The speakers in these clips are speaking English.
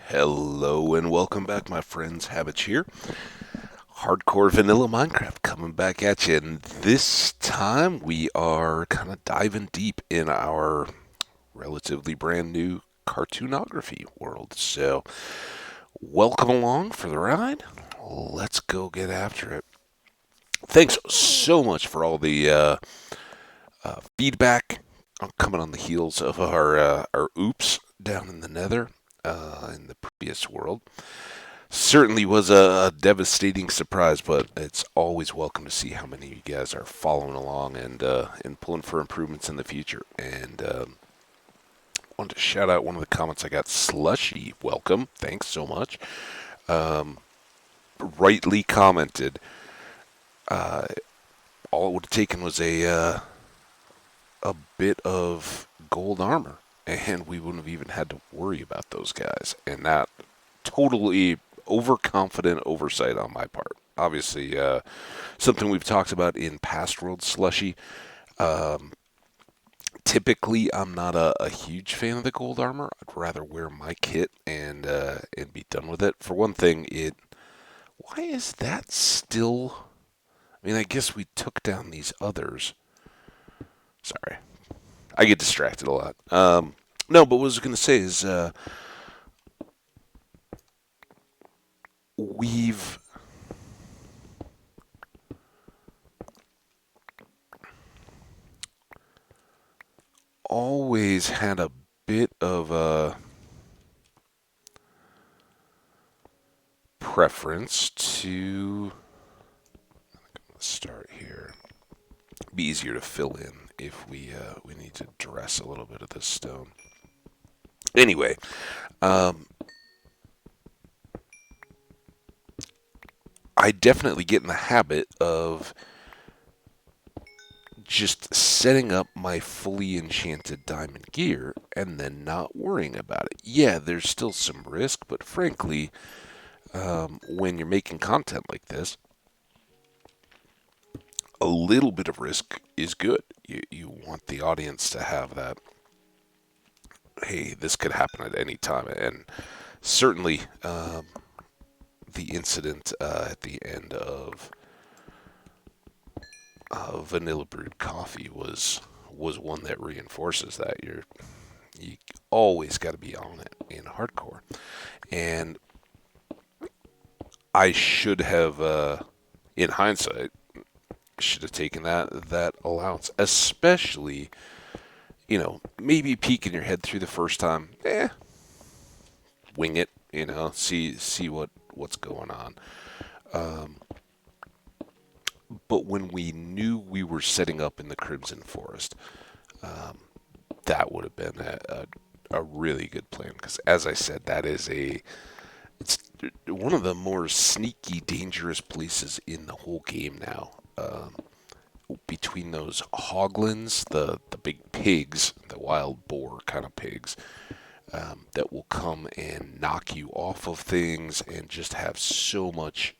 Hello and welcome back, my friends. Hambbage here. Hardcore vanilla Minecraft coming back at you. And this time we are kind of diving deep in our relatively brand new cartoonography world. So, welcome along for the ride. Let's go get after it. Thanks so much for all the feedback coming on the heels of our oops down in the nether in the previous world. Certainly was a devastating surprise, but it's always welcome to see how many of you guys are following along and pulling for improvements in the future. And wanted to shout out one of the comments I got. Slushy, welcome, thanks so much. Um, Rightly commented. Uh, all it would have taken was a bit of gold armor, and we wouldn't have even had to worry about those guys. And that totally overconfident oversight on my part. Obviously, something we've talked about in past worlds, Slushy. Um, Typically, I'm not a huge fan of the gold armor. I'd rather wear my kit and be done with it. For one thing, it why is that still? I mean, I guess we took down these others. Sorry, I get distracted a lot. No, but what I was going to say is we've always had a bit of a preference to start here. Be easier to fill in if we need to dress a little bit of this stone. Anyway, um, I definitely get in the habit of just setting up my fully enchanted diamond gear and then not worrying about it. Yeah, there's still some risk, but frankly, when you're making content like this, a little bit of risk is good. You want the audience to have that, hey, this could happen at any time. And certainly, the incident at the end of vanilla brewed coffee was one that reinforces that you always got to be on it in hardcore. And I should have, in hindsight, should have taken that allowance, especially maybe peeking your head through the first time. Wing it. See what's going on. Um, but when we knew we were setting up in the Crimson Forest, um, that would have been a really good plan because, as I said, it's one of the more sneaky, dangerous places in the whole game now. Between those hoglins, the big pigs, the wild boar kind of pigs, that will come and knock you off of things and just have so much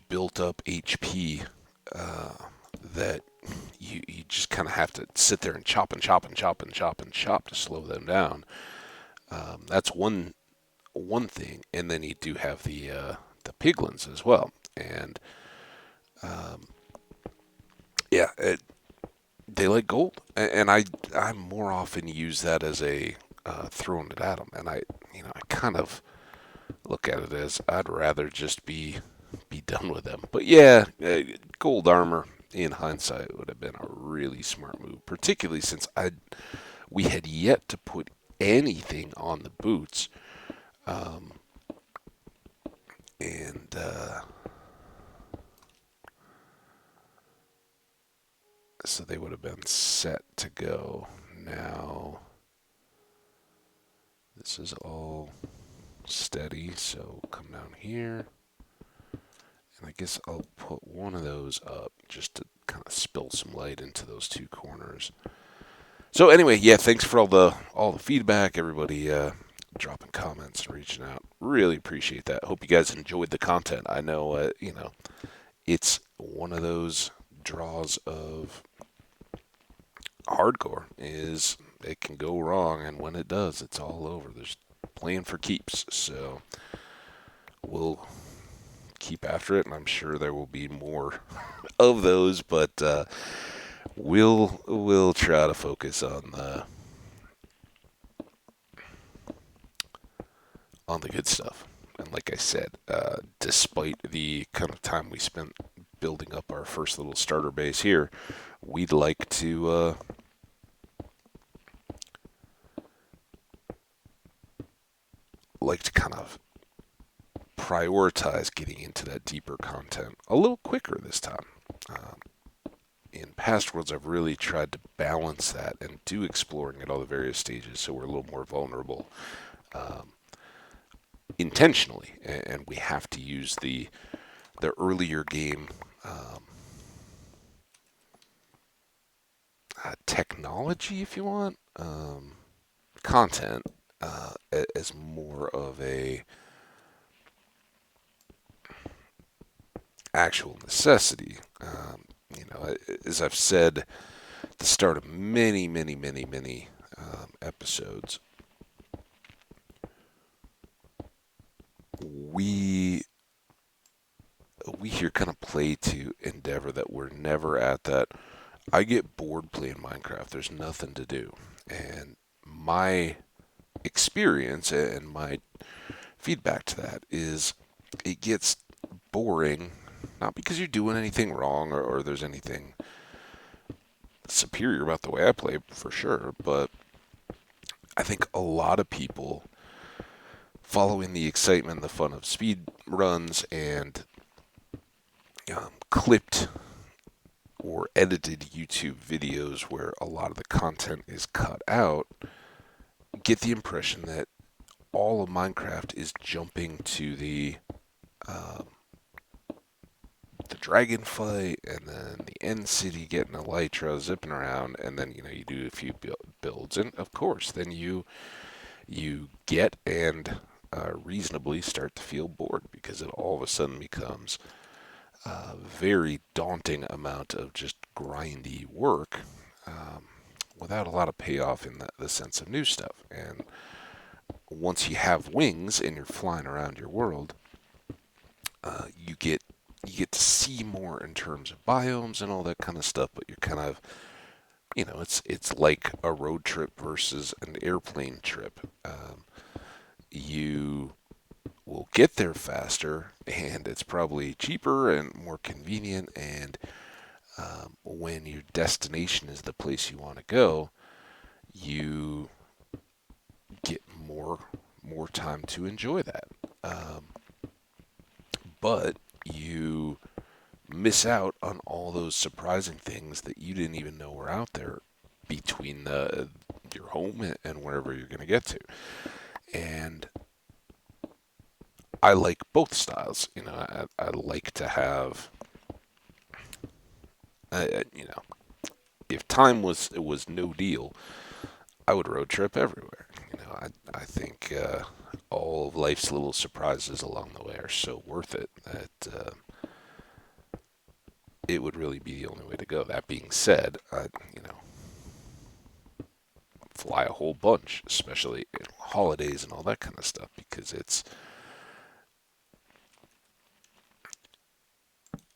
built up HP uh, that you just kind of have to sit there and chop and chop and chop and chop and chop to slow them down. That's one thing, and then you do have the piglins as well, and um, yeah, they like gold, and I more often use that as a throwing it at them, and I kind of look at it as I'd rather just be done with them. But yeah, gold armor in hindsight would have been a really smart move, particularly since we had yet to put anything on the boots, um, and so they would have been set to go. Now this is all steady, so come down here. And I guess I'll put one of those up just to kind of spill some light into those two corners. So anyway, yeah, thanks for all the feedback, everybody dropping comments and reaching out. Really appreciate that. Hope you guys enjoyed the content. I know it's one of those draws of hardcore is it can go wrong, and when it does, it's all over. There's playing for keeps. So we'll keep after it, and I'm sure there will be more of those, but we'll try to focus on the good stuff. And like I said, despite the kind of time we spent building up our first little starter base here, we'd like to kind of prioritize getting into that deeper content a little quicker this time. Um, in past worlds, I've really tried to balance that and do exploring at all the various stages, so we're a little more vulnerable um, intentionally, and we have to use the earlier game technology, if you want, content as more of a actual necessity. As I've said at the start of many episodes, we here kind of play to endeavor that we're never at that. I get bored playing Minecraft. There's nothing to do, and my experience and my feedback to that is it gets boring, not because you're doing anything wrong or there's anything superior about the way I play, for sure, but I think a lot of people following the excitement and the fun of speed runs and clipped or edited YouTube videos where a lot of the content is cut out get the impression that all of Minecraft is jumping to um, the dragon fight and then the end city getting elytra zipping around, and then you do a few builds, and of course then you get and reasonably start to feel bored because it all of a sudden becomes a very daunting amount of just grindy work without a lot of payoff in the sense of new stuff. And once you have wings and you're flying around your world, you get to see more in terms of biomes and all that kind of stuff. But you're kind of it's like a road trip versus an airplane trip. You will get there faster, and it's probably cheaper and more convenient. And when your destination is the place you want to go, you get more time to enjoy that. Um, but you miss out on all those surprising things that you didn't even know were out there between your home and wherever you're going to get to. And I like both styles. I like to have, if time was no deal, I would road trip everywhere. I think all of life's little surprises along the way are so worth it that it would really be the only way to go. That being said, fly a whole bunch, especially in holidays and all that kind of stuff, because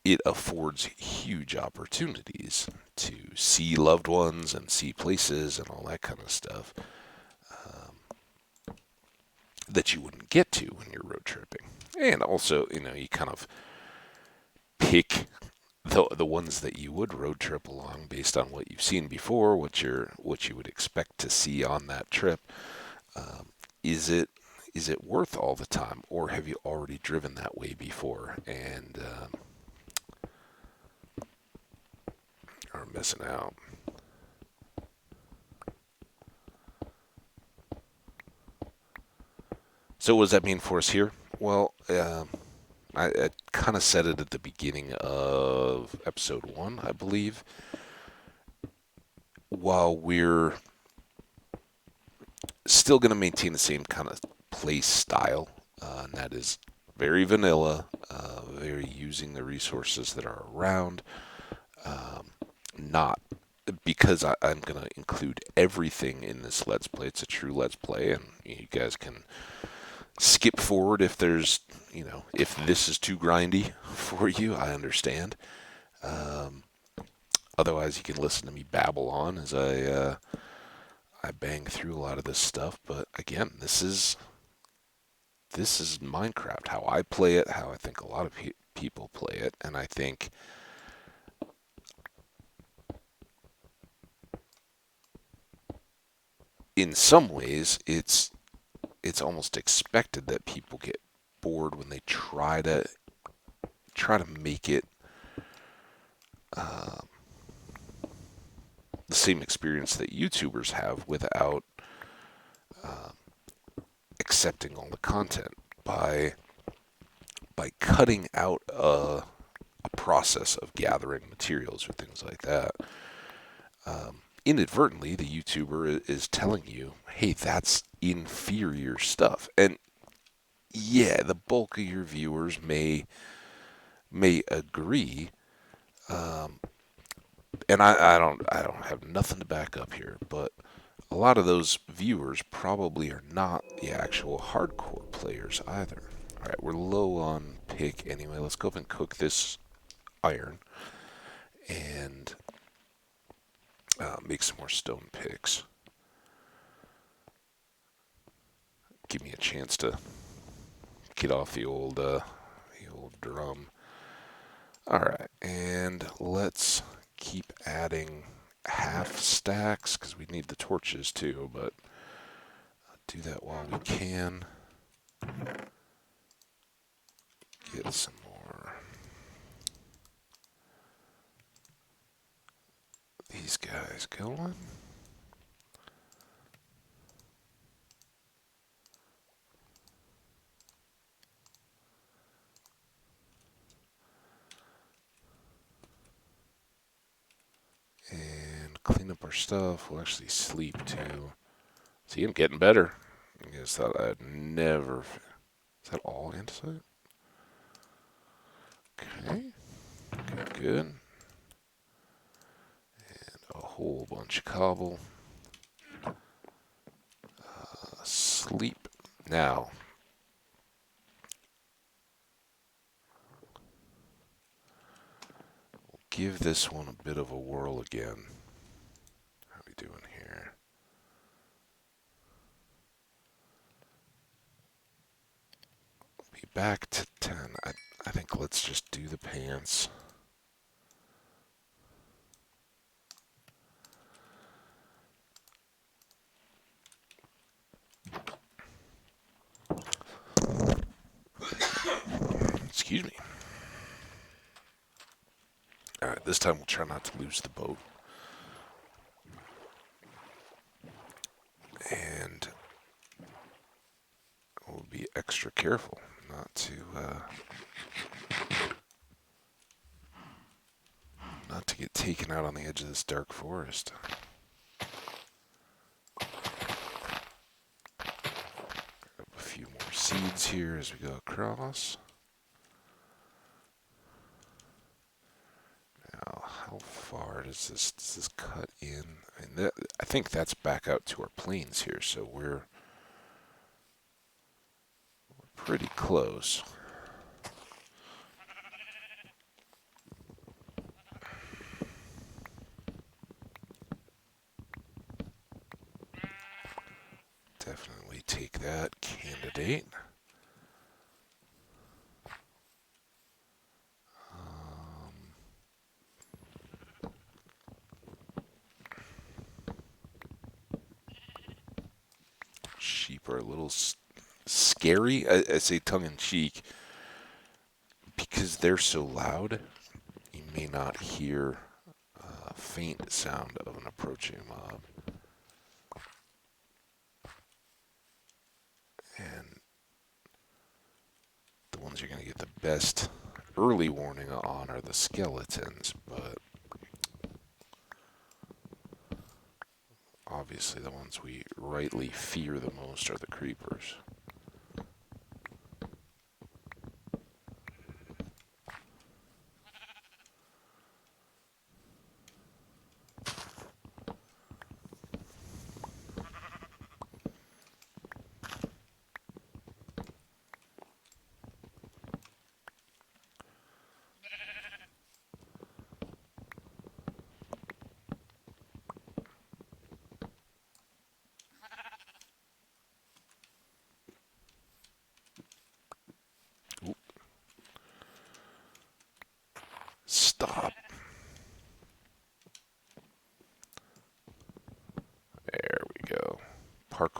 it affords huge opportunities to see loved ones and see places and all that kind of stuff that you wouldn't get to when you're road tripping. And also, you kind of pick the ones that you would road trip along based on what you've seen before, what you would expect to see on that trip. Um, is it worth all the time, or have you already driven that way before and are missing out? So what does that mean for us here? Well, I kind of said it at the beginning of episode 1, I believe. While we're still going to maintain the same kind of play style, and that is very vanilla, very using the resources that are around, not because I'm going to include everything in this Let's Play. It's a true Let's Play, and you guys can skip forward if there's, if this is too grindy for you. I understand. Um, Otherwise, you can listen to me babble on as I bang through a lot of this stuff. But again, this is Minecraft. How I play it, how I think a lot of people play it, and I think in some ways it's almost expected that people get bored when they try to make it uh, the same experience that YouTubers have without uh, accepting all the content by cutting out a process of gathering materials or things like that. Inadvertently, the YouTuber is telling you, "Hey, that's inferior stuff," and yeah, the bulk of your viewers may agree, um, and I don't have nothing to back up here, but a lot of those viewers probably are not the actual hardcore players either. All right, we're low on pick anyway. Let's go up and cook this iron and make some more stone picks. Give me a chance to get off the old drum. All right, and let's keep adding half stacks because we need the torches too, but I'll do that while we can. Get some more these guys going. And clean up our stuff. We'll actually sleep too. See, I'm getting better. I just thought I'd never. Is that all andesite? Okay. Good, good. A whole bunch of cobble. Sleep. Now, we'll give this one a bit of a whirl again. How we doing here? Be back to 10. I think let's just do the pants. Excuse me. Alright, this time we'll try not to lose the boat. And we'll be extra careful not to get taken out on the edge of this dark forest. Grab a few more seeds here as we go across. Now, how far does this cut in? I think that's back out to our plains here, so we're pretty close. Definitely take that, candidate. Sheep are a little scary. I say tongue-in-cheek because they're so loud. You may not hear a faint sound of an approaching mob. And the ones you're going to get the best early warning on are the skeletons, but obviously the ones we rightly fear the most are the creepers.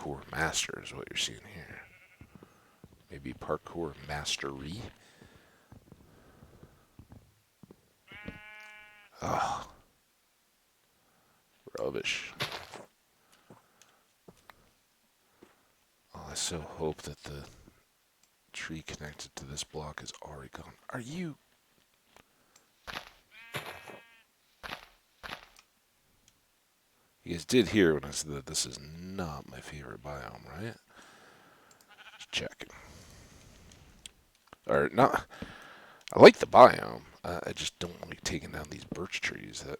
parkour master is what you're seeing here. Maybe parkour mastery. Ah, rubbish. Oh, I so hope that the tree connected to this block is already gone. Are you... You guys did hear when I said that this is not my favorite biome, right? Just checking. Or not... I like the biome. I just don't like taking down these birch trees that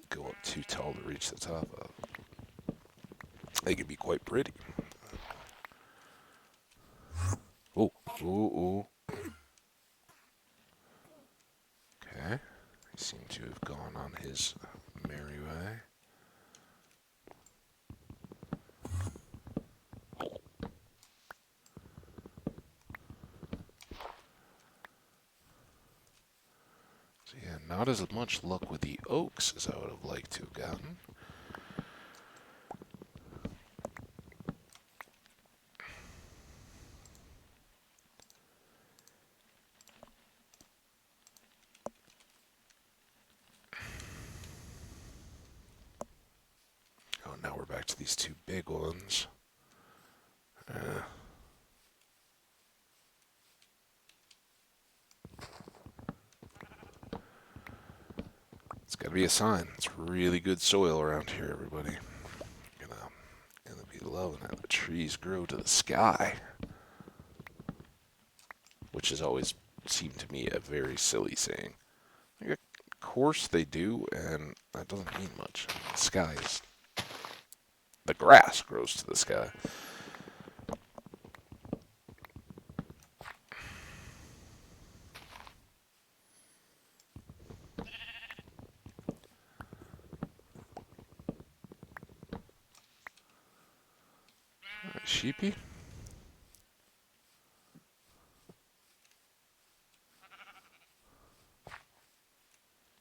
go up too tall to reach the top of. They can be quite pretty. Oh, ooh. Okay. He seemed to have gone on his merry way. So yeah, not as much luck with the oaks as I would have liked to have gotten. Oh, now we're back to these two big ones. It's got to be a sign. It's really good soil around here, everybody. Gonna be loving how the trees grow to the sky, which has always seemed to me a very silly saying. Like, of course they do, and that doesn't mean much. The sky is... The grass grows to the sky. Sheepy?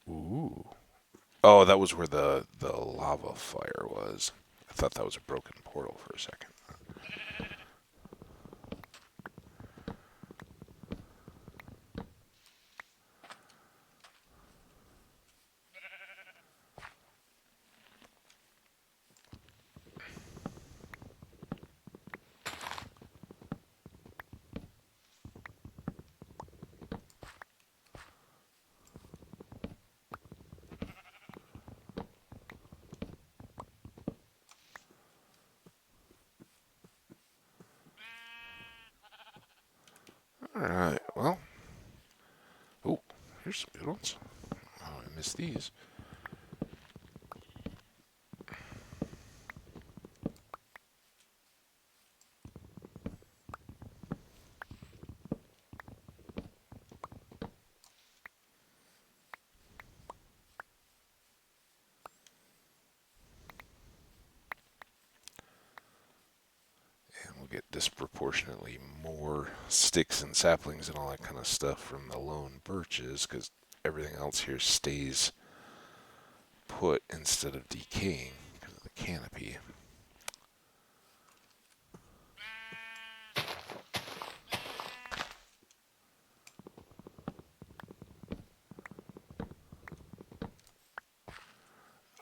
Ooh. Oh, that was where the lava fire was. I thought that was a broken portal for a second. Alright, well. Oh, here's some good ones. Oh, I missed these. And we'll get disproportionately more sticks and saplings and all that kind of stuff from the lone birches, because everything else here stays put instead of decaying because of the canopy.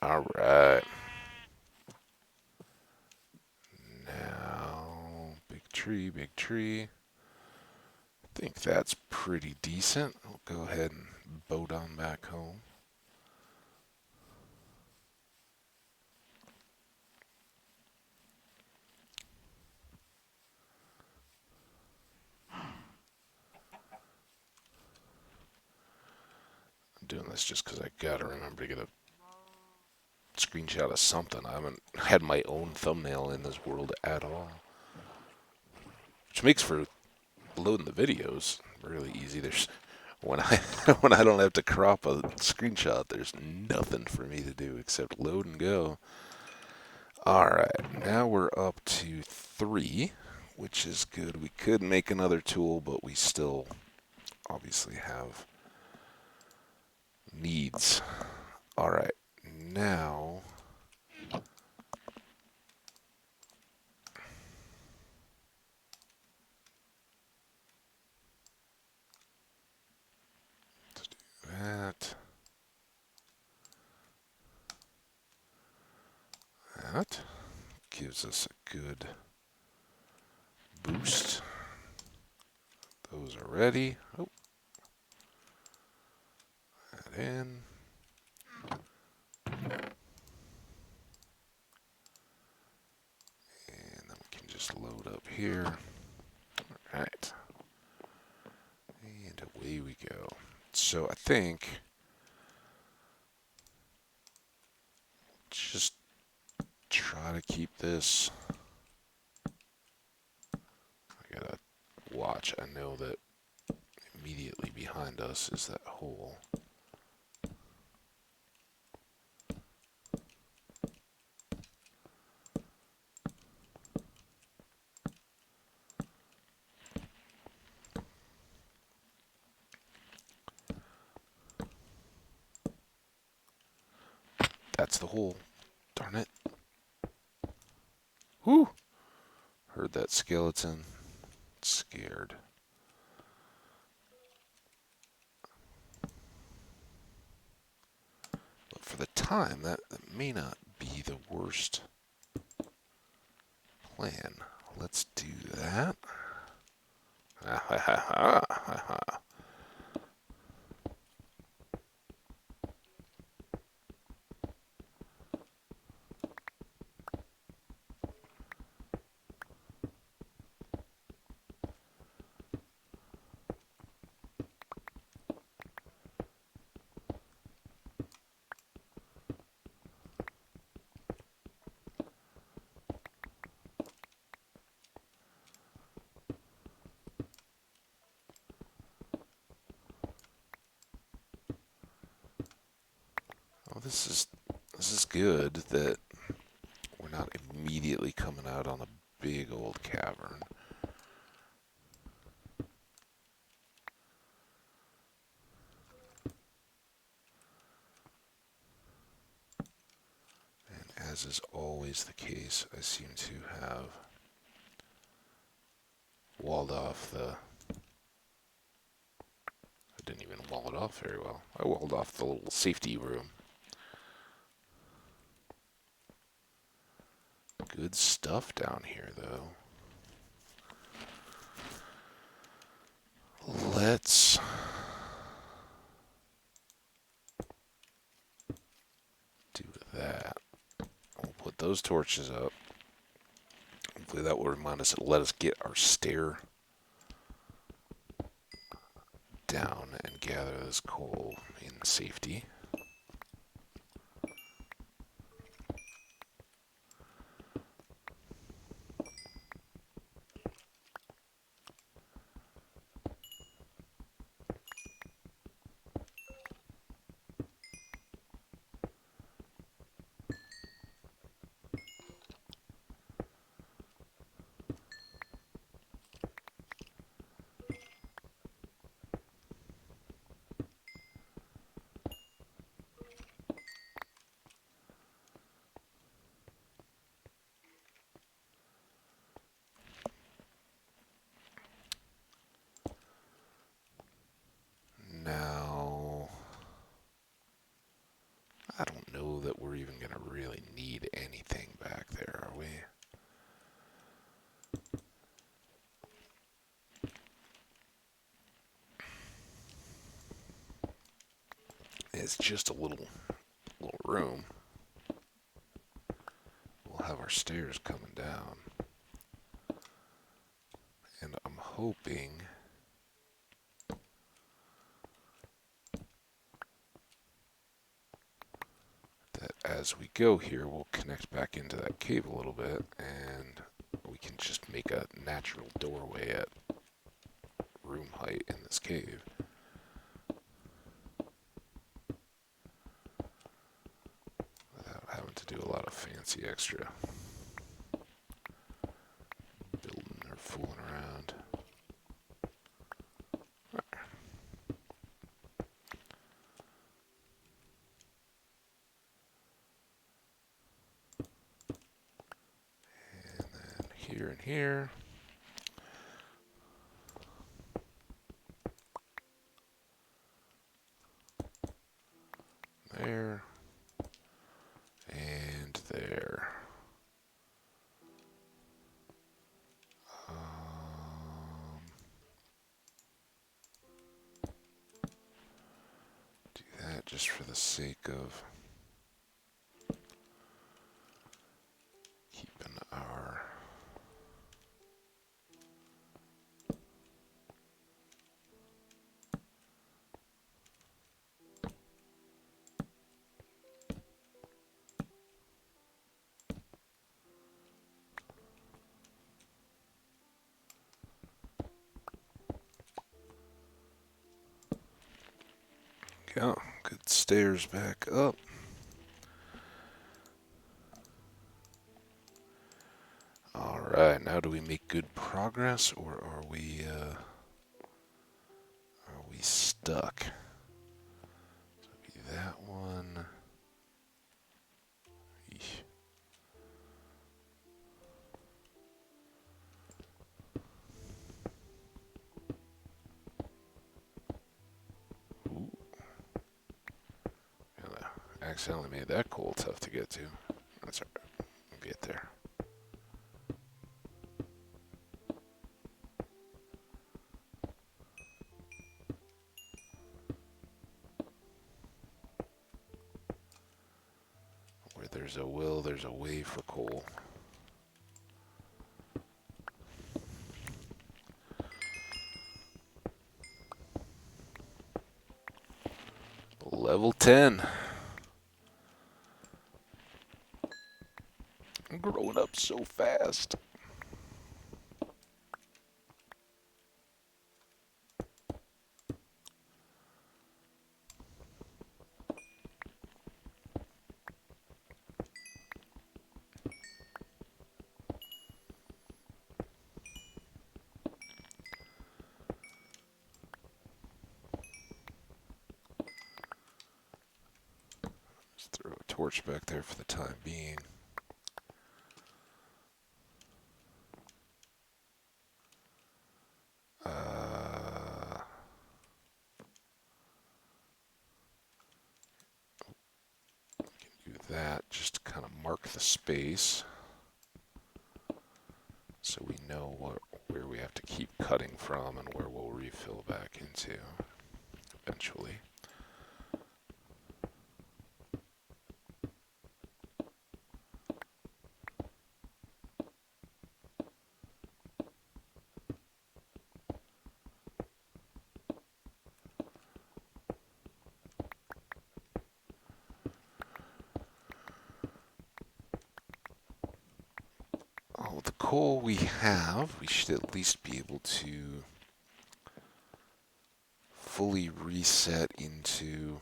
Alright. Now, big tree, big tree. I think that's pretty decent. I'll go ahead and boat on back home. I'm doing this just because I gotta remember to get a screenshot of something. I haven't had my own thumbnail in this world at all. Which makes for loading the videos really easy. There's when I when I don't have to crop a screenshot, there's nothing for me to do except load and go. Alright, now we're up to 3, which is good. We could make another tool, but we still obviously have needs. Alright, now that. Gives us a good boost. Those are ready. Oh, that in. And then we can just load up here. All right. And away we go. So I think just try to keep this. I gotta watch. I know that immediately behind us is that hole. That's the hole. Darn it. Whew. Heard that skeleton. Scared. But for the time, that may not be the worst plan. Let's do that. Ha ha ha ha ha ha. Oh, this is good that we're not immediately coming out on a big old cavern. And as is always the case, I seem to have walled off the... I didn't even wall it off very well. I walled off the little safety room. Good stuff down here, though. Let's do that. We'll put those torches up. Hopefully that will remind us to let us get our stair down and gather this coal in safety. Now, I don't know that we're even going to really need anything back there, are we? It's just a little room. We'll have our stairs coming down. And I'm hoping that as we go here, we'll connect back into that cave a little bit, and we can just make a natural doorway at room height in this cave. Without having to do a lot of fancy extra building or fooling around. And then here and here. There. And there. just for the sake of keeping our... Yeah, good stairs back up. Alright, now do we make good progress, or are we stuck? So be that one. Eesh. Ooh. I accidentally made that coal tough to get to. That's alright. We'll get there. Where there's a will, there's a way for coal. Level 10. I'm growing up so fast. Just throw a torch back there for the time being. Do that just to kind of mark the space so we know where we have to keep cutting from and where we'll refill back into eventually. Oh, the coal we have, we should at least be able to fully reset into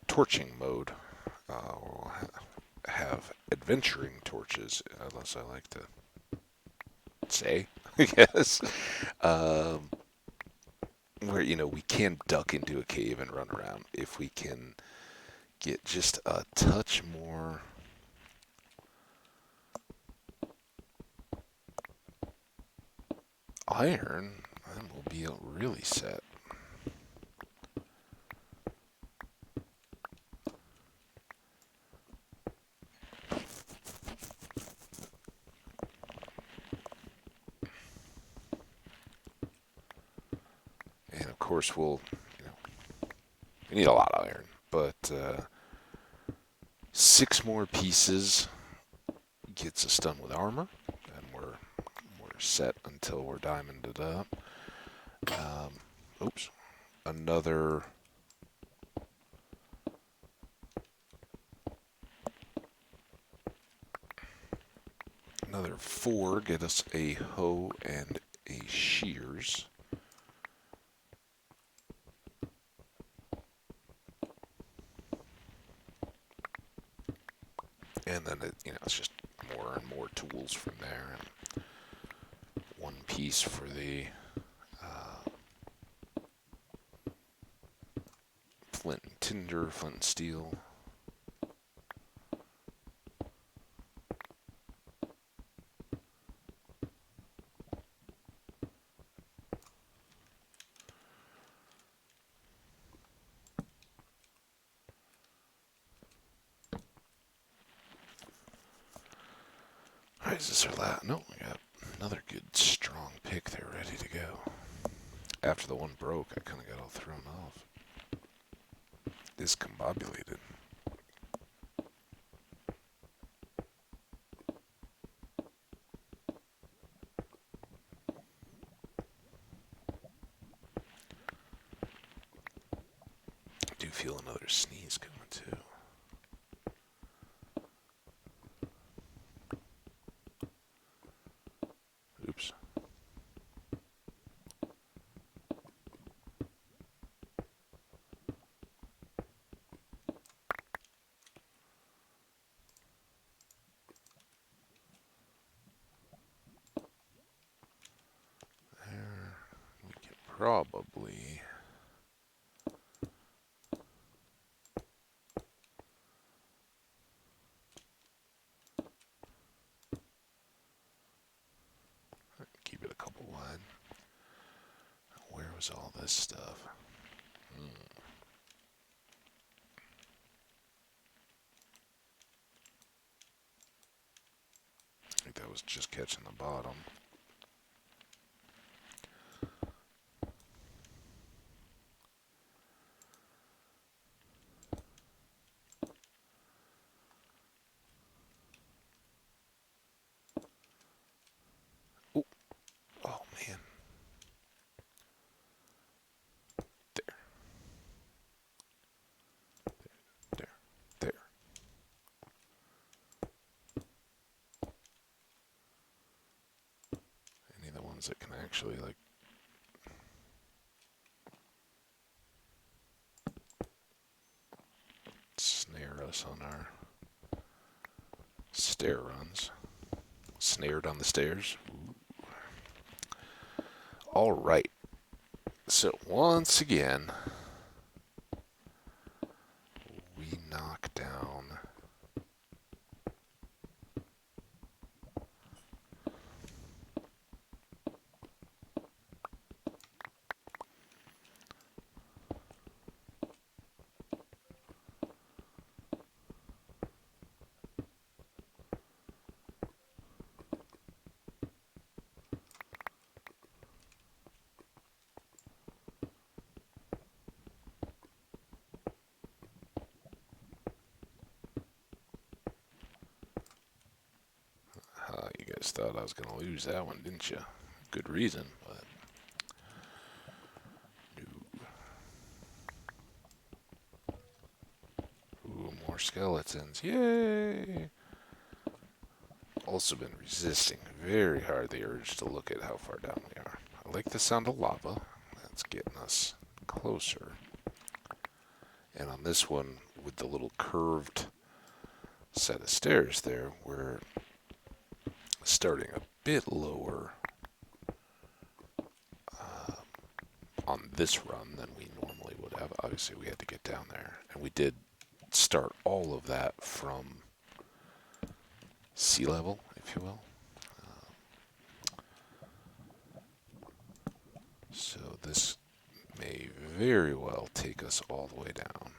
torching mode. We'll have adventuring torches, unless I like to say, I guess. Um, where, we can duck into a cave and run around if we can get just a touch more iron, then we'll be really set. And of course we need a lot of iron, but 6 more pieces gets us done with armor, and we're set until we're diamonded up. Oops, another 4 get us a hoe and a shears. And then it's just more and more tools from there. And 1 piece for the flint and tinder, flint and steel. is this our last? No, we got another good strong pick there ready to go. After the one broke, I kind of got all thrown off. Discombobulated. I do feel another sneeze coming too. Oops. There. We can probably... keep it a couple wide. Where was all this stuff? I think that was just catching the bottom. Oh, oh man. There, there, there. Any of the ones that can actually like snare us on our stair runs. Snared on the stairs. All right. So once again, we knock down. You guys thought I was going to lose that one, didn't you? Good reason, but no. Ooh, more skeletons. Yay! Also been resisting very hard the urge to look at how far down we are. I like the sound of lava. That's getting us closer. And on this one, with the little curved set of stairs there, we're starting a bit lower on this run than we normally would have. Obviously, we had to get down there. And we did start all of that from sea level, if you will. So this may very well take us all the way down.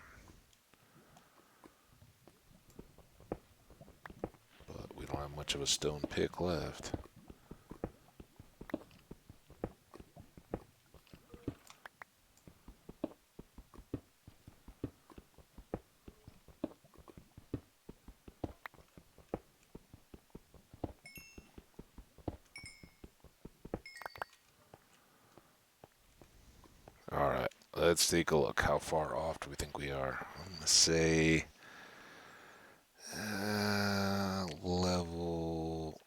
But we don't have much of a stone pick left. Alright, let's take a look. How far off do we think we are? I'm going to say level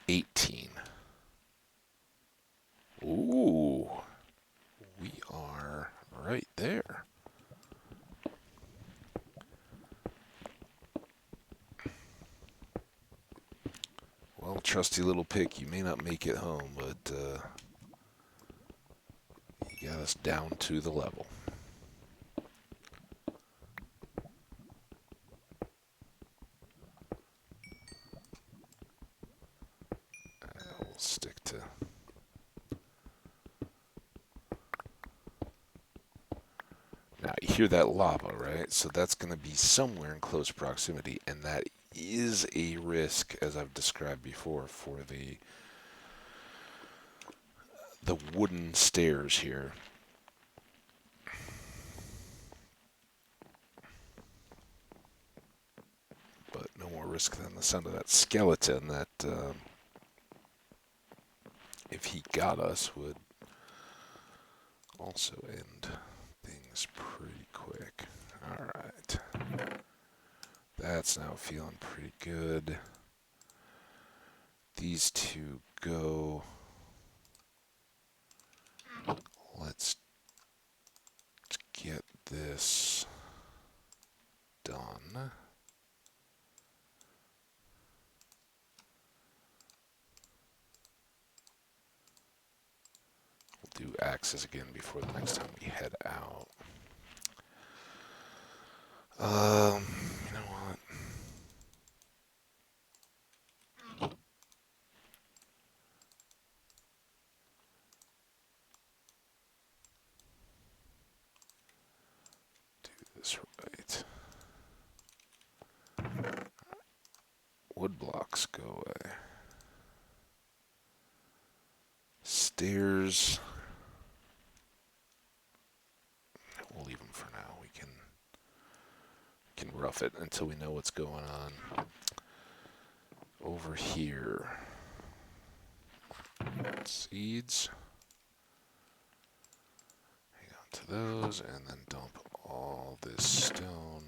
18. Ooh, we are right there. Well, trusty little pick, you may not make it home, but you got us down to the level. We'll stick to... Now, you hear that lava, right? So that's going to be somewhere in close proximity, and that is a risk, as I've described before, for the wooden stairs here. But no more risk than the sound of that skeleton that, if he got us, would also end things pretty quick. Alright. That's now feeling pretty good. These two go. Let's get this done. We'll do axes again before the next time we head out. You know what? Do this right. Wood blocks go away. Stairs. We'll leave them for now. We can rough it until we know what's going on. Over here. Seeds. Hang on to those and then dump all this stone.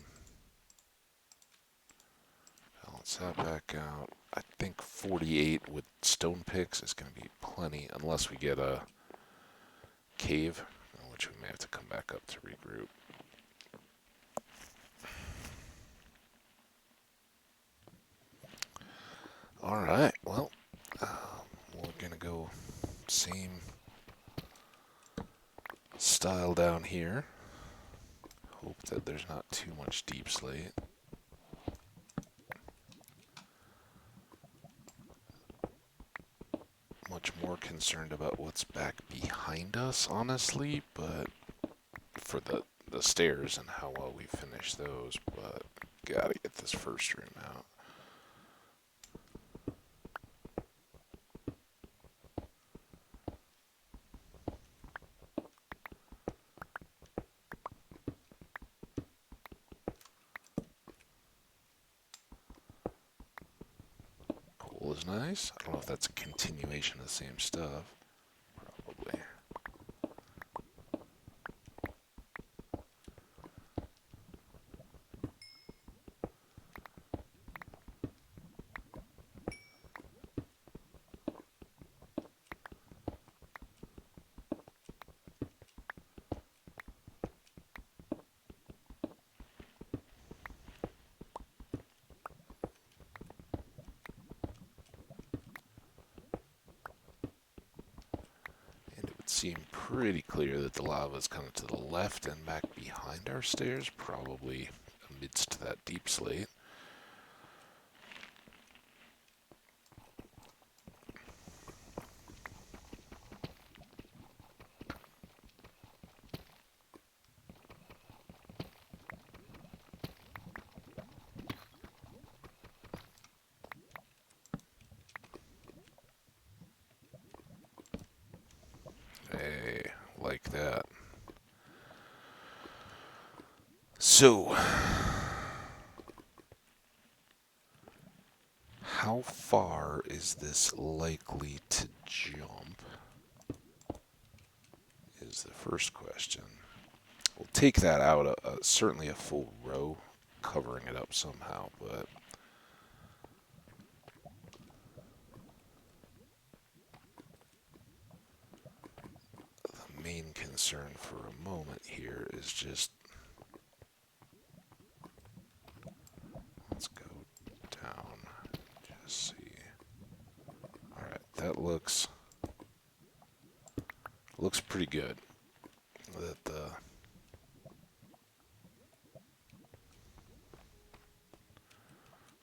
Balance that back out. I think 48 with stone picks is going to be plenty, unless we get a cave, which we may have to come back up to regroup. Alright, well, we're going to go same style down here. Hope that there's not too much deep slate. Much more concerned about what's back behind us, honestly, but for the stairs and how well we finish those, but gotta get this first room out. Coal is nice. I don't know if that's a continuation of the same stuff. Probably. Seem pretty clear that the lava is coming to the left and back behind our stairs, probably amidst that deep slate. Hey, like that. So, how far is this likely to jump? Is the first question. We'll take that out, certainly a full row, covering it up somehow, but the main concern for a moment here is just, let's go down, just see. Alright, that looks pretty good. That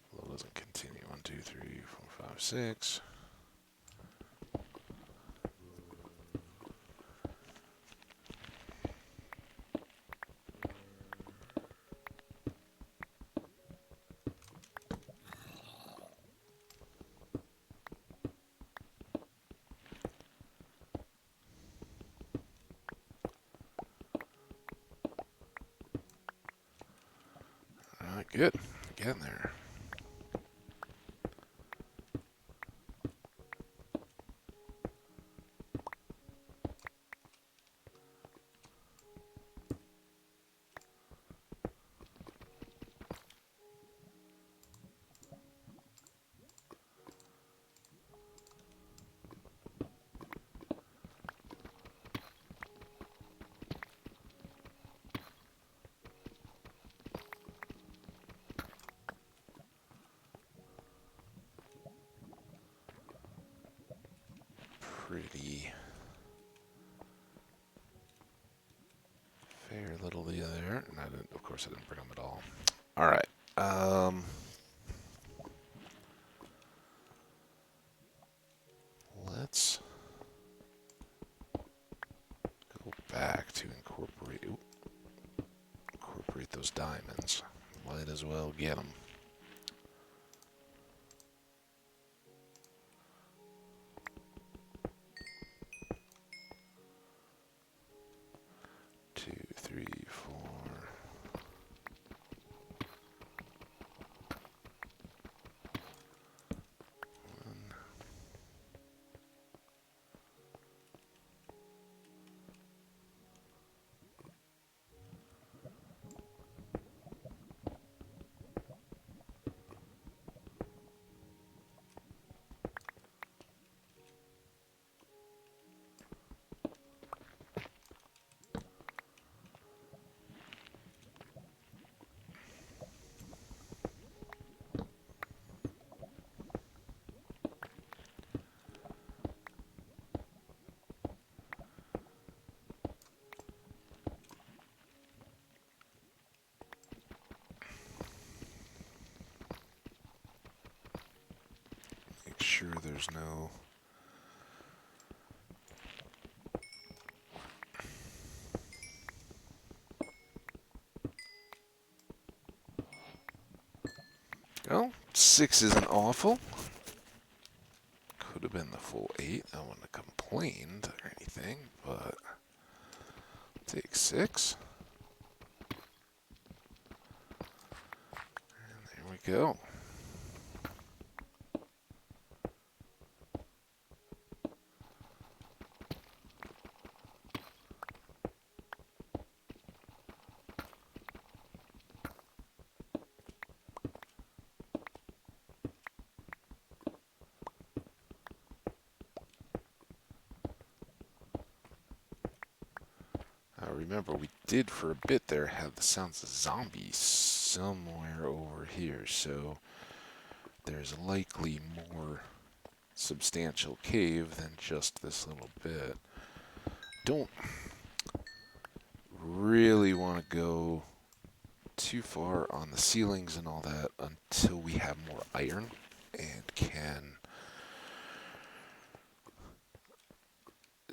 flow doesn't continue. 1, 2, 3, 4, 5, 6. Good. Getting there. Pretty fair little there. And I didn't, of course, I didn't bring them at all. All right. Let's go back to incorporate those diamonds. Might as well get them. Two, three, four. Make sure there's no well, 6 isn't awful. Could have been the full 8. I wouldn't have complained or anything, but take 6. And there we go. Remember, we did for a bit there have the sounds of zombies somewhere over here, so there's likely more substantial cave than just this little bit. Don't really want to go too far on the ceilings and all that until we have more iron and can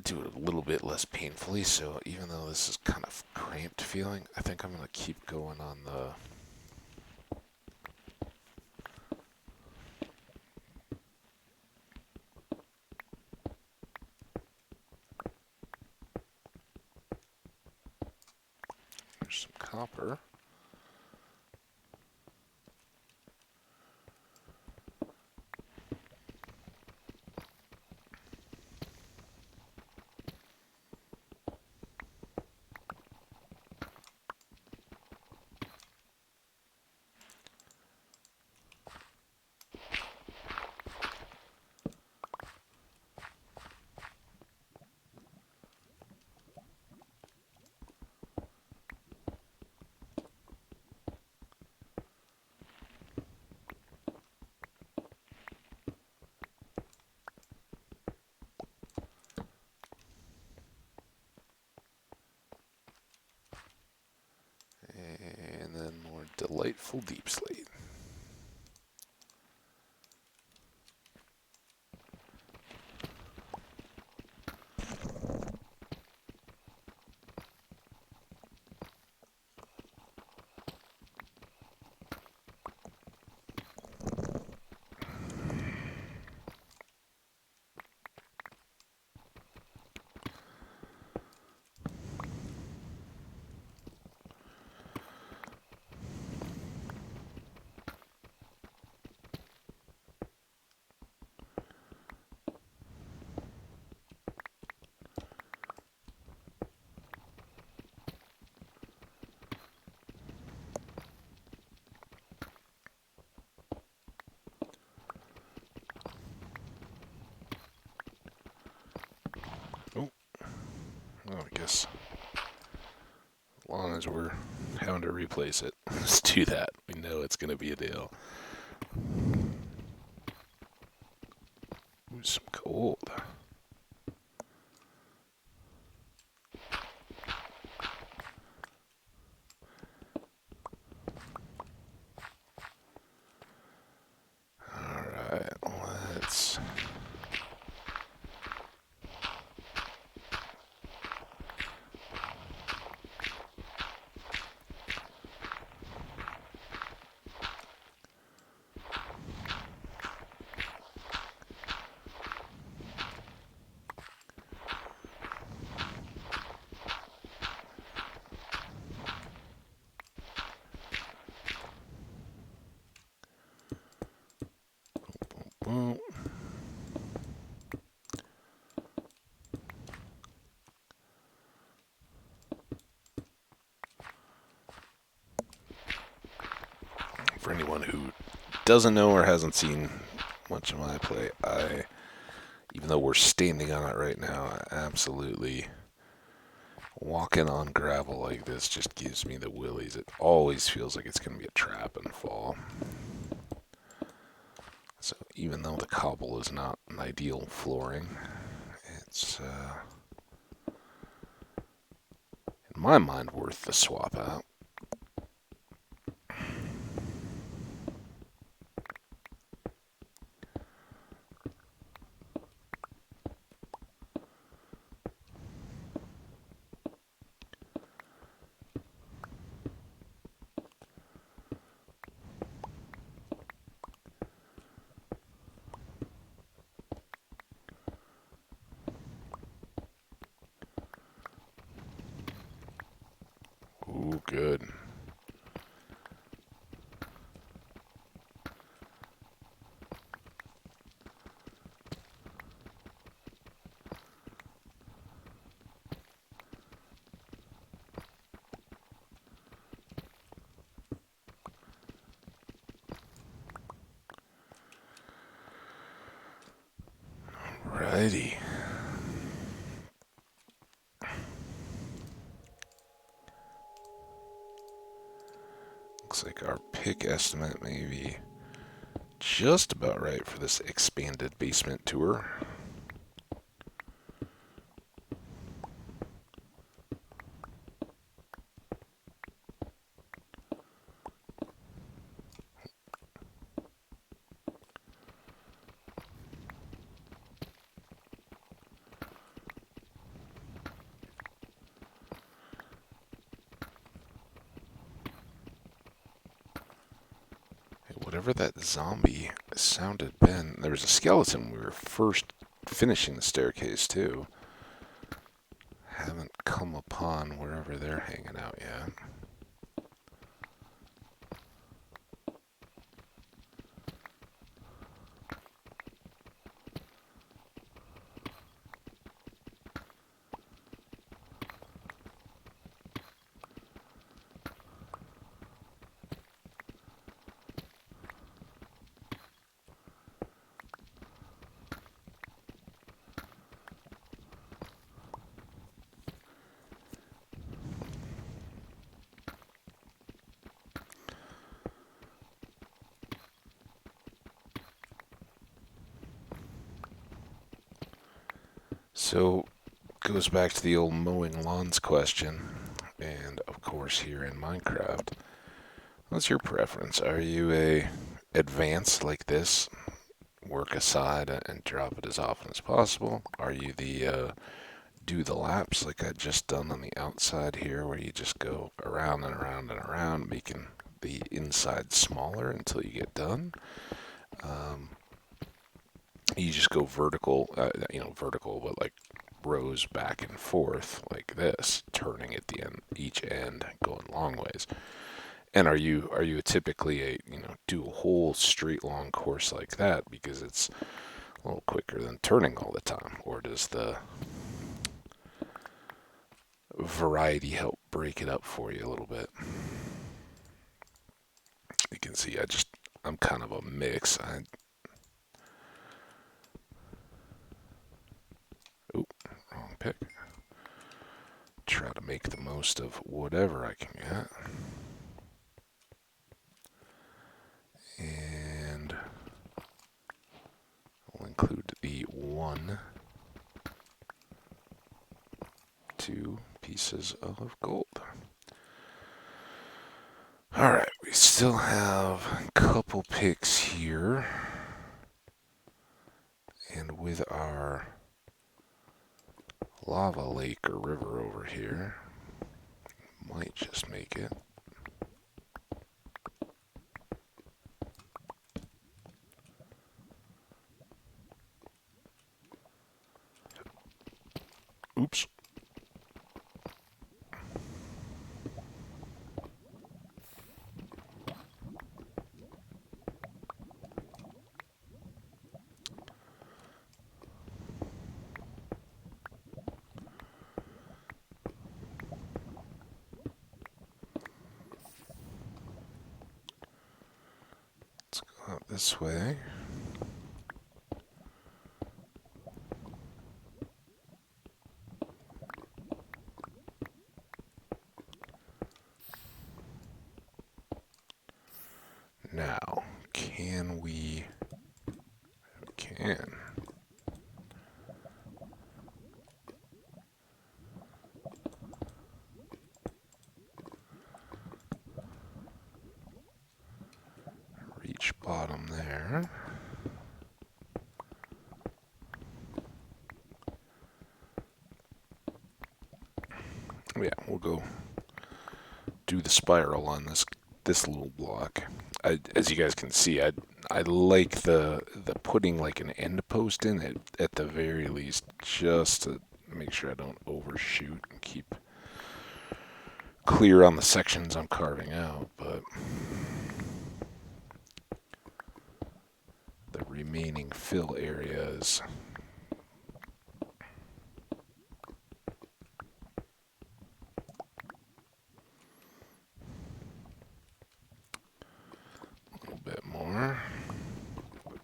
do it a little bit less painfully. So even though this is kind of cramped feeling, I think I'm going to keep going on the there's some copper. And then more delightful deep slate. as we're having to replace it. Let's do that. We know it's going to be a deal. Ooh, some gold. Alright, let's... boom. For anyone who doesn't know or hasn't seen much of my play, even though we're standing on it right now, I absolutely walking on gravel like this just gives me the willies. It always feels like it's going to be a trap and fall. So even though the cobble is not an ideal flooring, it's, in my mind, worth the swap out. Ooh, good. Alrighty. Looks like our pick estimate may be just about right for this expanded basement tour. Whatever that zombie sounded been, there was a skeleton when we were first finishing the staircase too. Haven't come upon wherever they're hanging out yet. So, goes back to the old mowing lawns question, and of course here in Minecraft, what's your preference? Are you a advanced like this, work aside and drop it as often as possible? Are you the do the laps like I just done on the outside here, where you just go around and around and around, making the inside smaller until you get done? You just go vertical, vertical, but like rows back and forth like this, turning at the end, each end, going long ways. And are you typically do a whole straight long course like that because it's a little quicker than turning all the time, or does the variety help break it up for you a little bit? You can see I'm kind of a mix. Wrong pick. try to make the most of whatever I can get. And we'll include the 2 pieces of gold. Alright, we still have a couple picks here. And with our lava lake or river over here, might just make it. Oops. Let's go out this way. Now, can we... We can. Reach bottom there. Yeah, we'll go do the spiral on this little block. As you guys can see, I like the putting like an end post in it at the very least, just to make sure I don't overshoot and keep clear on the sections I'm carving out. But the remaining fill areas, a little bit more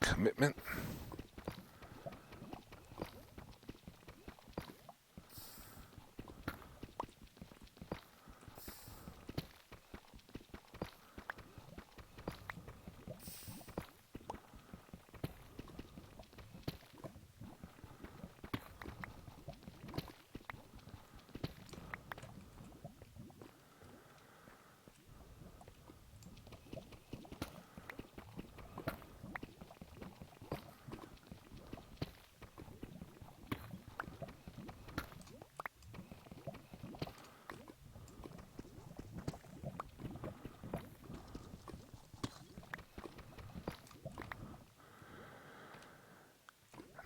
commitment.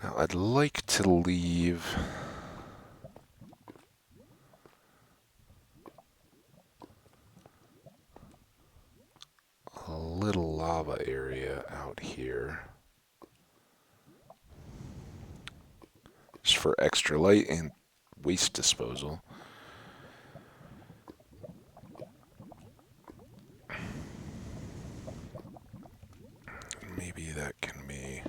Now I'd like to leave a little lava area out here just for extra light and waste disposal. Maybe that can be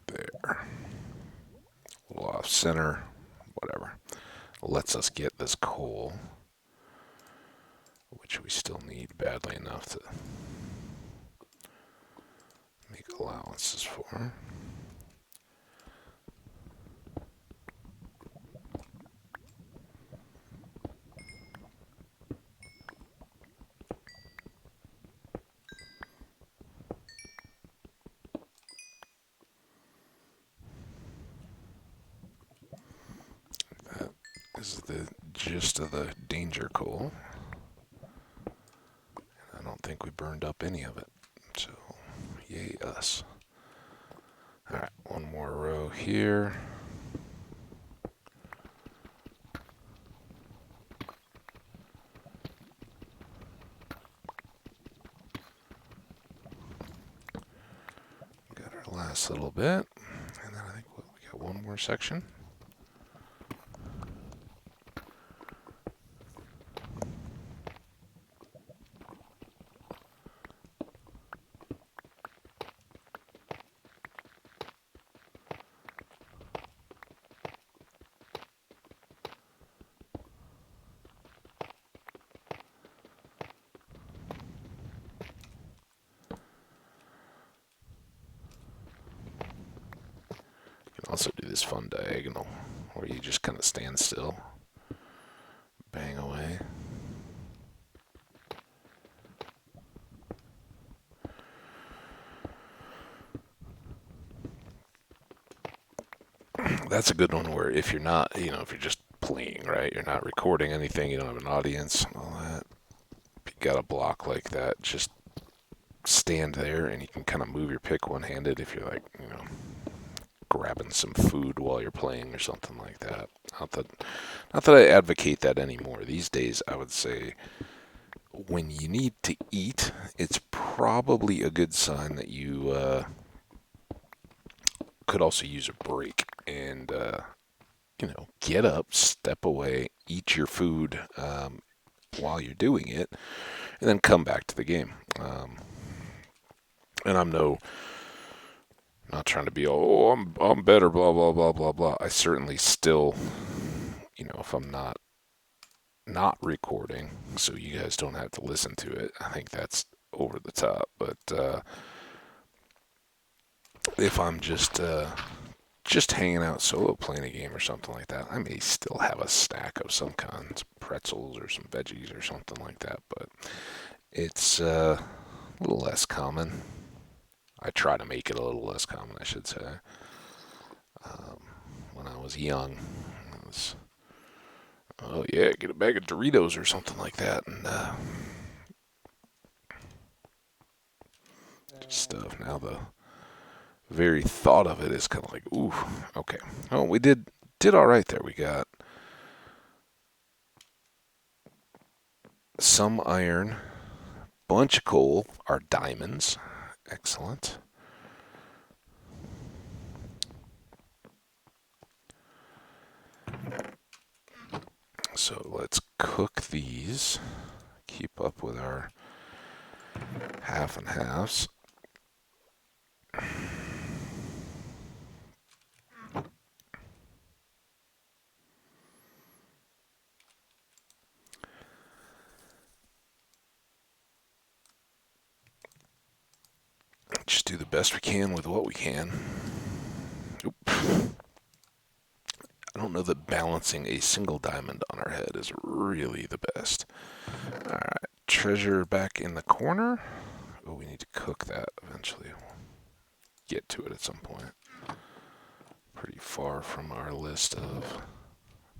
there. A little off center, whatever. Lets us get this coal, which we still need badly enough to make allowances for. That is the gist of the danger coal. I don't think we burned up any of it, so yay us. Alright, one more row here. Got our last little bit, and then I think we got one more section. this fun diagonal where you just kind of stand still, bang away. That's a good one where if you're not, if you're just playing, right, you're not recording anything, you don't have an audience, and all that. If you got a block like that, just stand there and you can kind of move your pick one-handed if you're like, grabbing some food while you're playing or something like that. Not that I advocate that anymore. These days, I would say when you need to eat, it's probably a good sign that you could also use a break and get up, step away, eat your food while you're doing it, and then come back to the game. And not trying to be, I'm better, blah blah blah blah blah. I certainly still, if I'm not recording, so you guys don't have to listen to it. I think that's over the top. But if I'm just hanging out solo playing a game or something like that, I may still have a stack of some kinds, pretzels or some veggies or something like that. But it's a little less common. I try to make it a little less common, I should say. When I was young, it was, oh yeah, get a bag of Doritos or something like that, and stuff. Now the very thought of it is kind of like, ooh, okay. Oh, we did all right there. We got some iron, bunch of coal, our diamonds. Excellent. So let's cook these. Keep up with our half and halves. Just do the best we can with what we can. Oop. I don't know that balancing a single diamond on our head is really the best. Alright, treasure back in the corner. Oh, we need to cook that eventually. We'll get to it at some point. Pretty far from our list of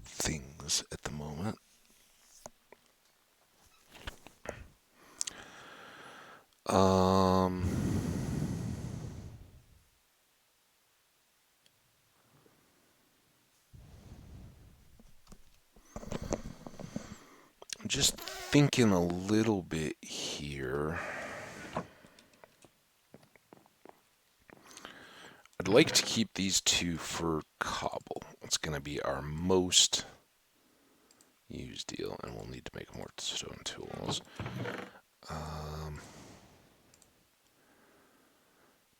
things at the moment. Um, I'm just thinking a little bit here. I'd like to keep these two for cobble. It's going to be our most used deal, and we'll need to make more stone tools.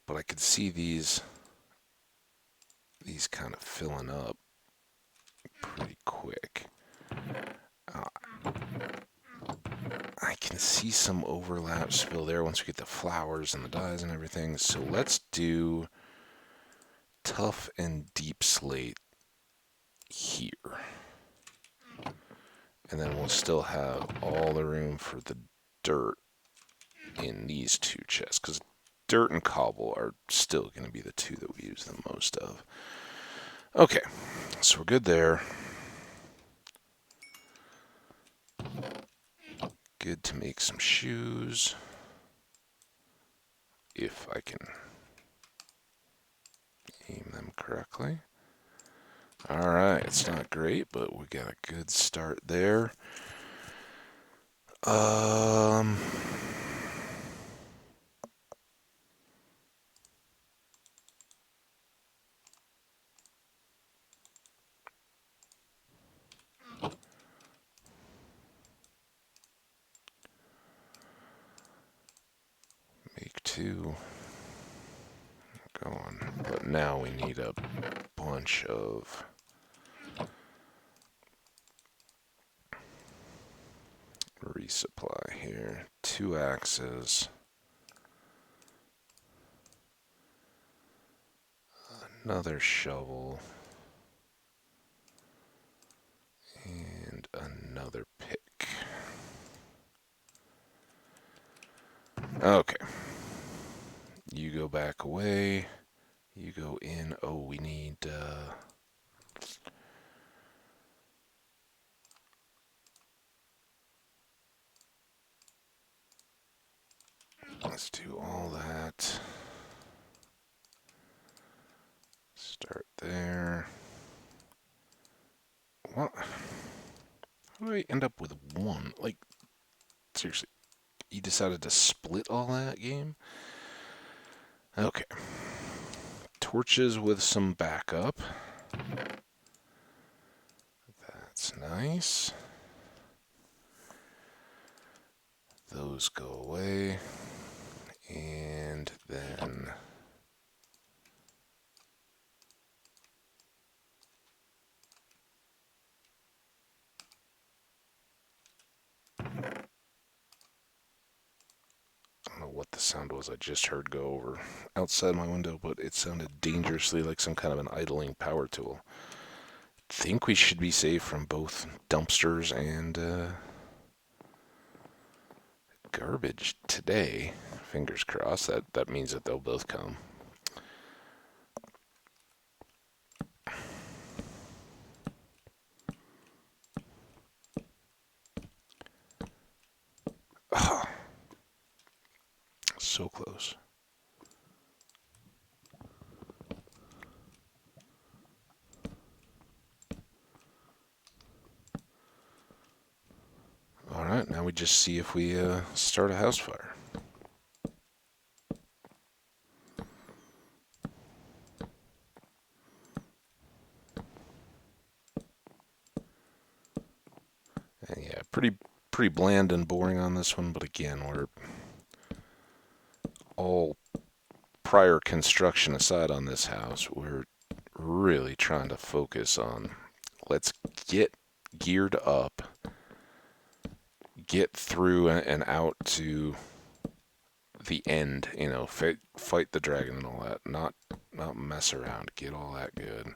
But I could see these kind of filling up pretty quick. I can see some overlap still there once we get the flowers and the dyes and everything. So let's do tough and deep slate here. And then we'll still have all the room for the dirt in these two chests, because dirt and cobble are still going to be the two that we use the most of. Okay, so we're good there. Good to make some shoes, if I can aim them correctly. Alright, it's not great, but we got a good start there. Make two. Going. But now we need a bunch of resupply here. 2 axes. Another shovel. Okay. You go back away. You go in. Oh, we need. Let's do all that. Start there. What? How do I end up with one? Like, seriously, you decided to split all that game? Okay. Torches with some backup. That's nice. Those go away. And then I don't know what the sound was I just heard go over outside my window, but it sounded dangerously like some kind of an idling power tool. Think we should be safe from both dumpsters and garbage today. Fingers crossed. That means that they'll both come. Oh, so close. All right, now we just see if we start a house fire. And yeah, pretty bland and boring on this one, but again, we're all prior construction aside on this house, we're really trying to focus on let's get geared up, get through and out to the end, fight the dragon and all that, not mess around, get all that good.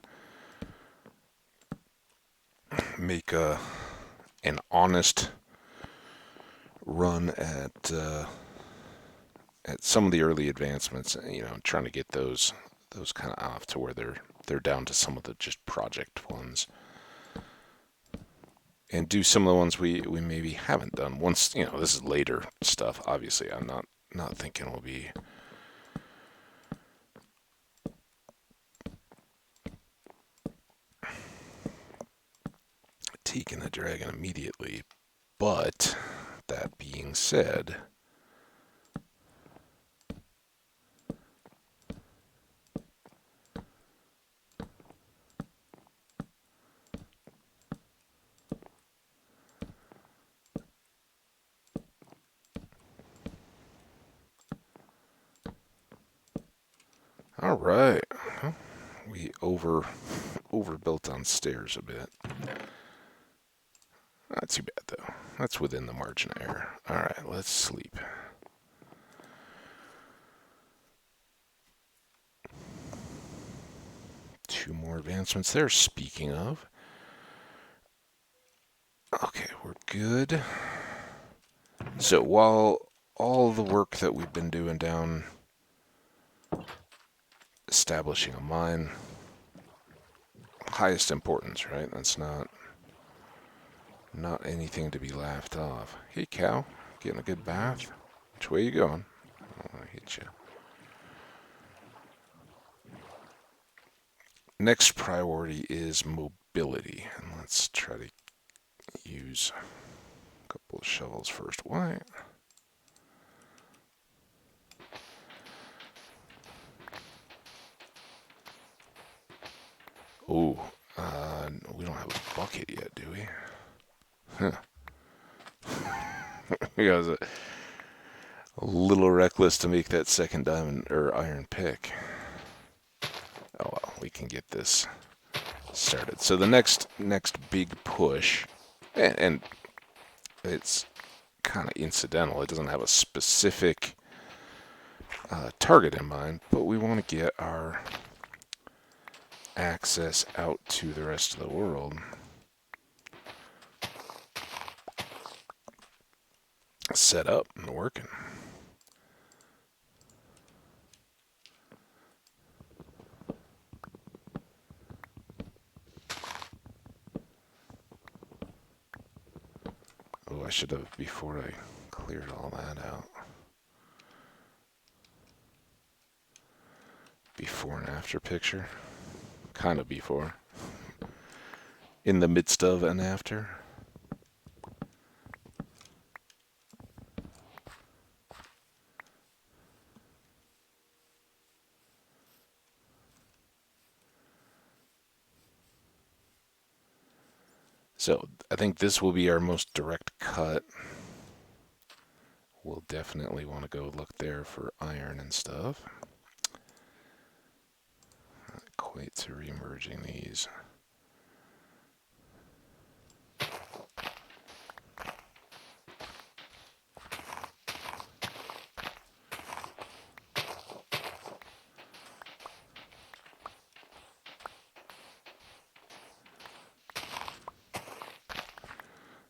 Make an honest run at some of the early advancements, trying to get those kind of off to where they're down to some of the just project ones, and do some of the ones we maybe haven't done. Once this is later stuff. Obviously, I'm not thinking we'll be taking the dragon immediately. But that being said, all right, we overbuilt on stairs a bit. Not too bad though. That's within the margin of error. All right, let's sleep. Two more advancements there. Speaking of, okay, we're good. So while all the work that we've been doing down establishing a mine, highest importance, right? That's not anything to be laughed off. Hey, cow, getting a good bath? Which way you going? Oh, I hit you. Next priority is mobility. And let's try to use a couple of shovels first. Why? Oh, we don't have a bucket yet, do we? Huh. Because a little reckless to make that second diamond or iron pick. Oh well, we can get this started. So the next big push, and it's kind of incidental. It doesn't have a specific target in mind, but we want to get our access out to the rest of the world set up and working. I should have, before I cleared all that out. Before and after picture. Kind of before. In the midst of and after. So I think this will be our most direct cut. We'll definitely want to go look there for iron and stuff. Not quite to remerging these.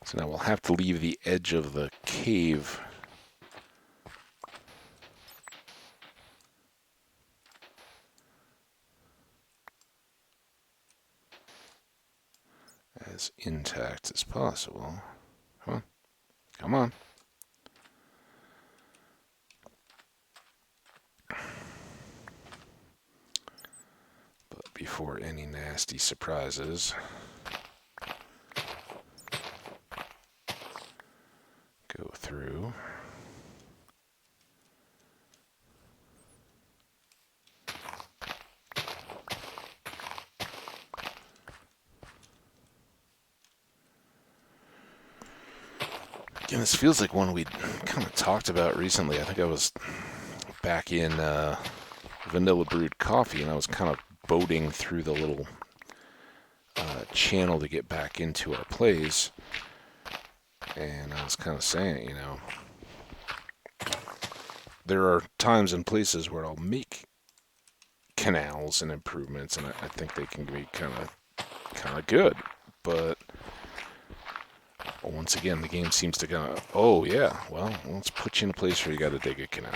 So now we'll have to leave the edge of the cave as intact as possible. Come on. Come on. But before any nasty surprises, go through. Again, this feels like one we kind of talked about recently. I think I was back in Vanilla Brewed Coffee, and I was kind of boating through the little channel to get back into our plays. And I was kind of saying, there are times and places where I'll make canals and improvements, and I think they can be kind of good. But once again, the game seems to kind of, oh yeah, well, let's put you in a place where you got to dig a canal.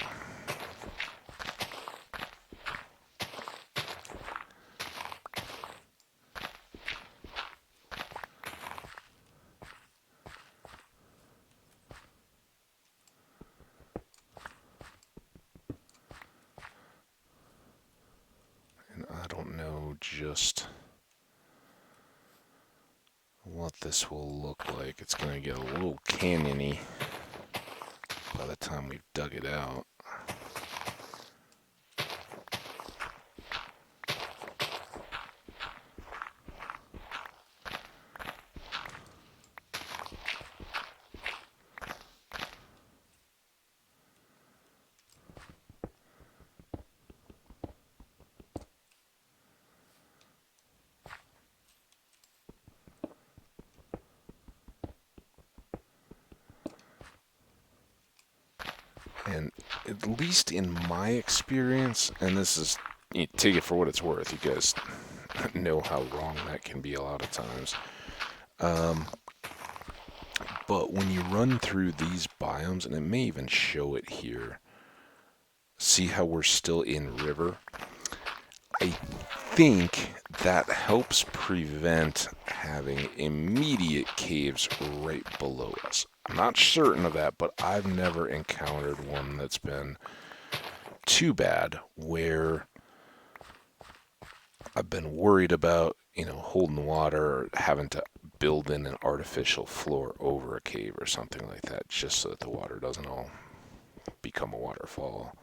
And I don't know just what this will look like. It's going to get a little canyony by the time we've dug it out. And at least in my experience, and this is, you take it for what it's worth, you guys know how wrong that can be a lot of times. But when you run through these biomes, and it may even show it here, see how we're still in river? I think that helps prevent having immediate caves right below us. I'm not certain of that, but I've never encountered one that's been too bad where I've been worried about, holding water or having to build in an artificial floor over a cave or something like that, just so that the water doesn't all become a waterfall.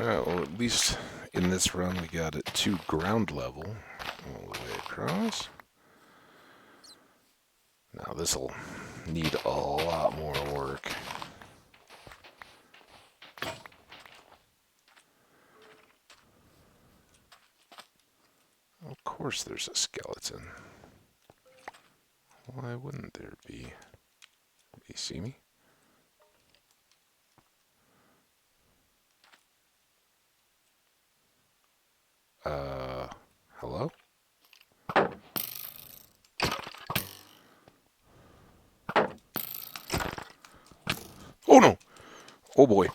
Alright, well at least in this run we got it to ground level all the way across. Now this'll need a lot more work. Of course there's a skeleton. Why wouldn't there be? Do you see me? Hello? Oh no! Oh boy.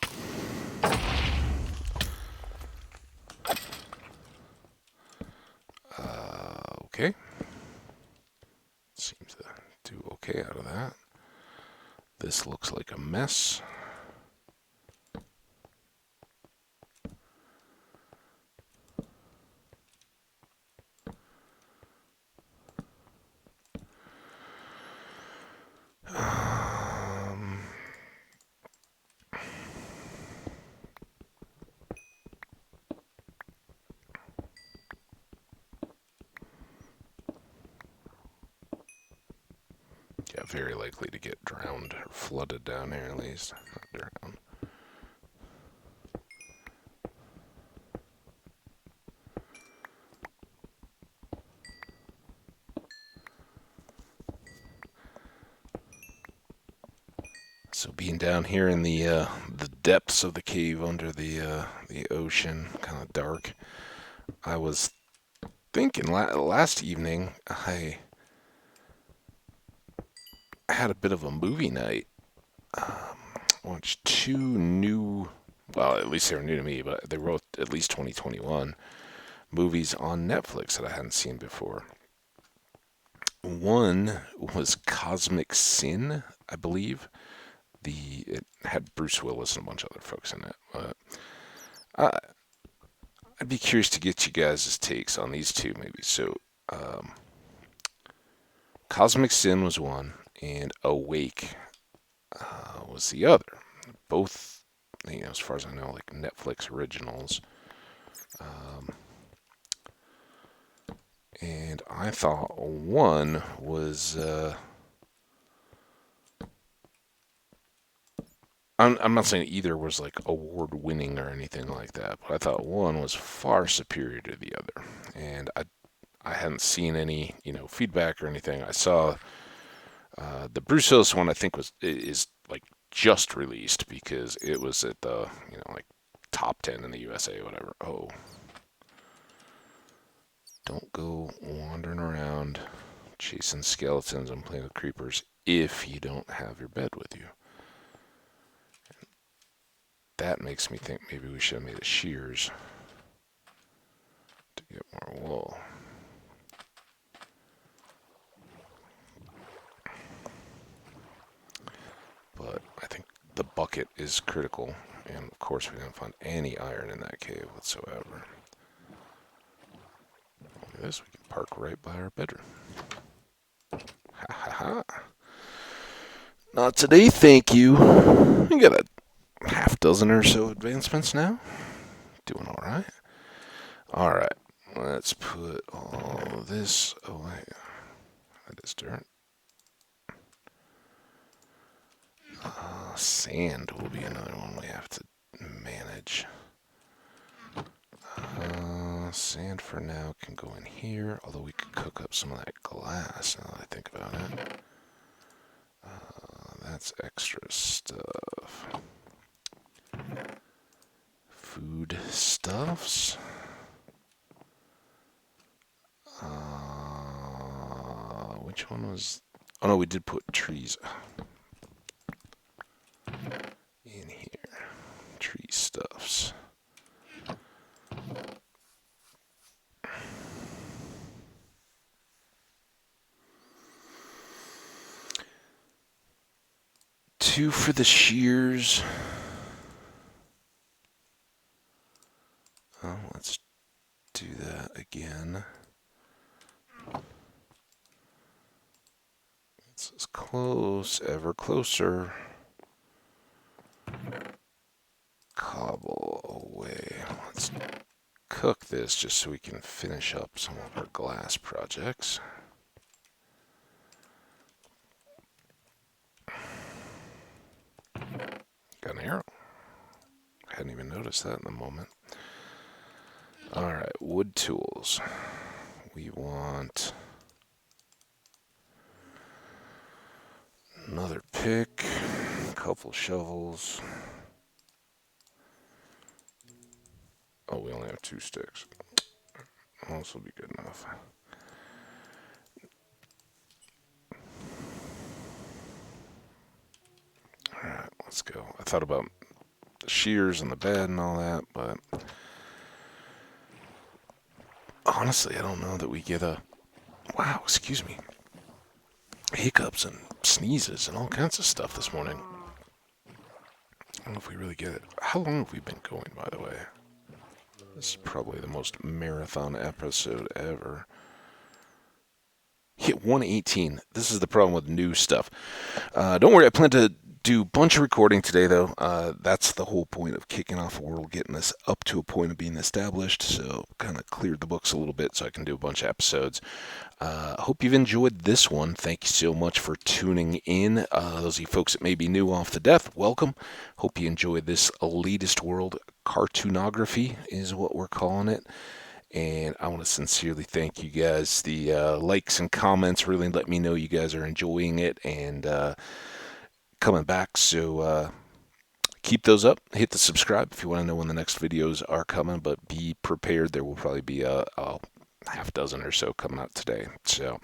Okay. Seems to do okay out of that. This looks like a mess. Yeah, very likely to get drowned or flooded down here at least. Not drowned. So being down here in the depths of the cave under the ocean, kind of dark, I was thinking last evening I had a bit of a movie night. Watched two new, well, at least they were new to me, but they wrote at least 2021 movies on Netflix that I hadn't seen before. One was Cosmic Sin, I believe. It had Bruce Willis and a bunch of other folks in it. Uh, I'd be curious to get you guys' takes on these two, maybe. So, Cosmic Sin was one, and Awake was the other. Both, as far as I know, like Netflix originals. And I thought one was. I'm not saying either was like award winning or anything like that, but I thought one was far superior to the other. And I hadn't seen any feedback or anything. I saw the Bruce Willis one. I think is like just released because it was at the like top 10 in the USA, whatever. Oh, don't go wandering around chasing skeletons and playing with creepers if you don't have your bed with you. That makes me think maybe we should have made a shears to get more wool. But I think the bucket is critical, and of course we didn't find any iron in that cave whatsoever. Look at this, we can park right by our bedroom. Ha ha ha. Not today, thank you. We got a half dozen or so advancements now. Doing alright. Alright, let's put all this away. That is dirt. Sand will be another one we have to manage. Sand for now can go in here, although we could cook up some of that glass now that I think about it. That's extra stuff. Food stuffs. Which one was... Oh no, we did put trees in here. Tree stuffs. Two for the shears. Oh, let's do that again. It's close, ever closer. cobble away. Let's cook this just so we can finish up some of our glass projects. Got an arrow. Hadn't even noticed that in the moment. Alright, wood tools. We want another pick, a couple shovels. Oh, we only have 2 sticks. This will be good enough. Alright, let's go. I thought about the shears and the bed and all that, but honestly, I don't know that we get a... Wow, excuse me. Hiccups and sneezes and all kinds of stuff this morning. I don't know if we really get it. How long have we been going, by the way? This is probably the most marathon episode ever. Hit 118. This is the problem with new stuff. Don't worry, I plan to do a bunch of recording today, though. That's the whole point of kicking off a world, getting us up to a point of being established. So kind of cleared the books a little bit so I can do a bunch of episodes. Hope you've enjoyed this one. Thank you so much for tuning in. Those of you folks that may be new off the death, welcome. Hope you enjoyed this elitist world. Cartoonography is what we're calling it. And I want to sincerely thank you guys. The likes and comments really let me know you guys are enjoying it and coming back. So keep those up. Hit the subscribe if you want to know when the next videos are coming. But be prepared. There will probably be a half dozen or so coming out today. So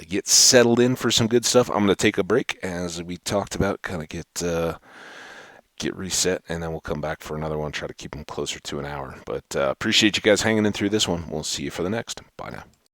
get settled in for some good stuff. I'm going to take a break, as we talked about, kind of get reset, and then we'll come back for another one, try to keep them closer to an hour. But appreciate you guys hanging in through this one. We'll see you for the next. Bye now.